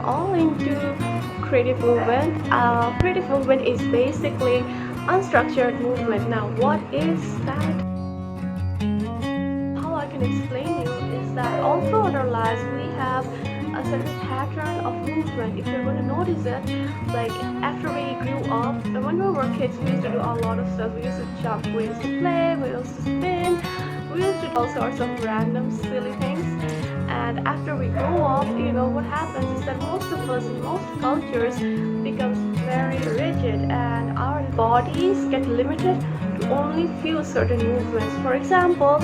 all into creative movement. Creative movement is basically unstructured movement. Now, what is that? How I can explain you is that all throughout our lives we have a certain pattern of movement. If you're going to notice it, like after we grew up, and when we were kids, we used to do a lot of stuff. We used to jump, we used to play, we used to spin, we used to do all sorts of random silly things. And after we grow up, what happens is that most of us in most cultures becomes very rigid, and our bodies get limited to only few certain movements. For example,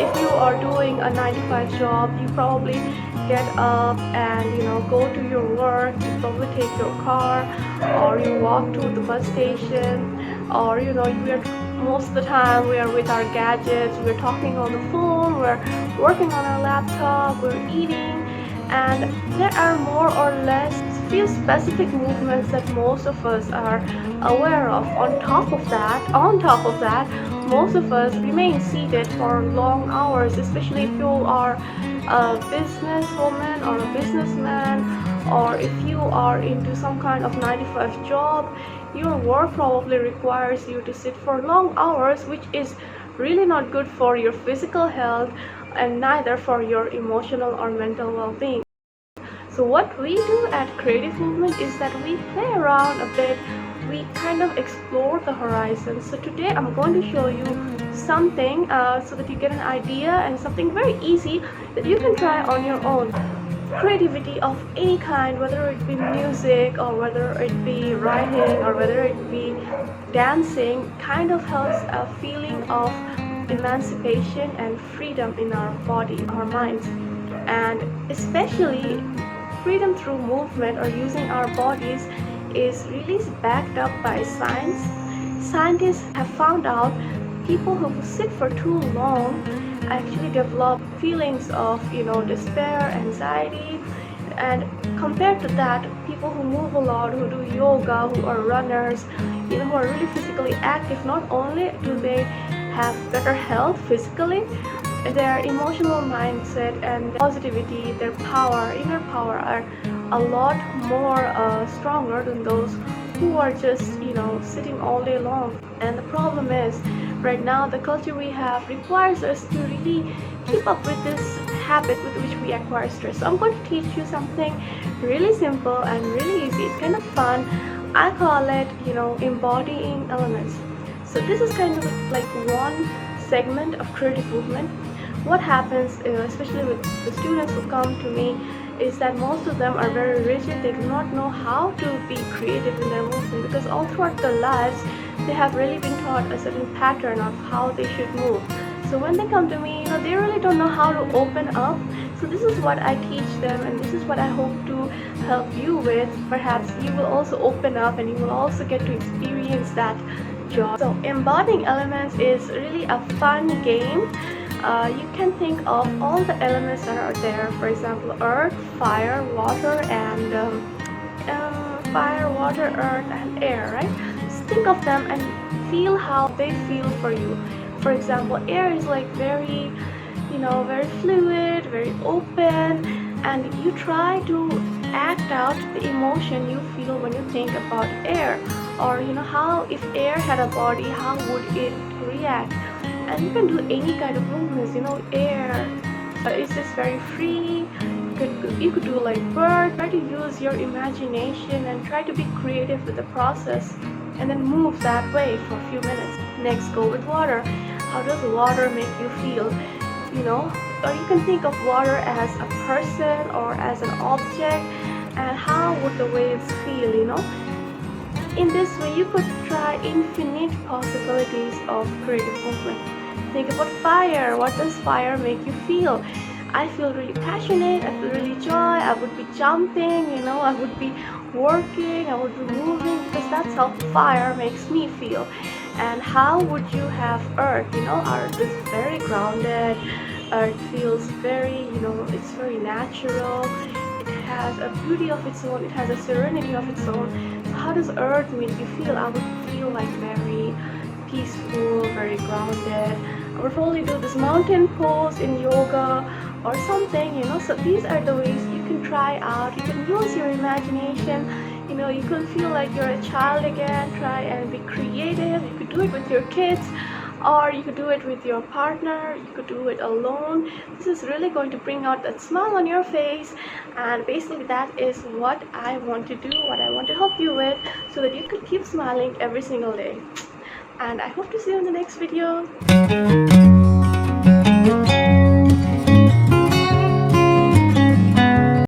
if you are doing a 9 to 5 job, you probably get up and go to your work. You probably take your car, or you walk to the bus station, or you are most of the time we are with our gadgets, we're talking on the phone, we're working on our laptop, we're eating, and there are more or less few specific movements that most of us are aware of. On top of that, most of us remain seated for long hours, especially if you are a businesswoman or a businessman, or if you are into some kind of 9 to 5 job. Your work probably requires you to sit for long hours, which is really not good for your physical health and neither for your emotional or mental well-being. So what we do at Creative Movement is that we play around a bit, we kind of explore the horizon. So today I'm going to show you something so that you get an idea, and something very easy that you can try on your own. Creativity of any kind, whether it be music or whether it be writing or whether it be dancing, kind of helps a feeling of emancipation and freedom in our body, our minds, and especially freedom through movement or using our bodies is really backed up by science. Scientists have found out people who sit for too long actually develop feelings of despair, anxiety, and compared to that, people who move a lot, who do yoga, who are runners, who are really physically active, not only do they have better health physically, their emotional mindset and positivity, their power, inner power, are a lot more stronger than those who are just sitting all day long. And the problem is, right now the culture we have requires us to really keep up with this habit with which we acquire stress. So I'm going to teach you something really simple and really easy. It's kind of fun. I call it embodying elements. So this is kind of like one segment of creative movement. What happens, especially with the students who come to me, is that most of them are very rigid. They do not know how to be creative in their movement, because all throughout their lives they have really been taught a certain pattern of how they should move. So when they come to me, they really don't know how to open up. So this is what I teach them, and this is what I hope to help you with. Perhaps you will also open up and you will also get to experience that joy. So embodying elements is really a fun game. You can think of all the elements that are there. For example, earth, fire, water, and earth, and air, right? Just think of them and feel how they feel for you. For example, air is like very, very fluid, very open, and you try to act out the emotion you feel when you think about air, or how if air had a body, how would it react? And you can do any kind of movements. Air it's just very free. You could do like bird. Try to use your imagination and try to be creative with the process, and then move that way for a few minutes. Next, go with water. How does water make you feel? Or you can think of water as a person or as an object, and how would the waves feel? In this way, you could try infinite possibilities of creative movement. Think about fire. What does fire make you feel? I feel really passionate, I feel really joy, I would be jumping, I would be working, I would be moving, because that's how fire makes me feel. And how would you have earth? Earth is very grounded, earth feels very, it's very natural, it has a beauty of its own, it has a serenity of its own. So how does earth make you feel? I would feel like very peaceful, very grounded. I would probably do this mountain pose in yoga, or something, so these are the ways you can try out. You can use your imagination. You can feel like you're a child again. Try and be creative. You could do it with your kids, or you could do it with your partner. You could do it alone. This is really going to bring out that smile on your face, and basically that is what I want to do, what I want to help you with, so that you could keep smiling every single day. And I hope to see you in the next video.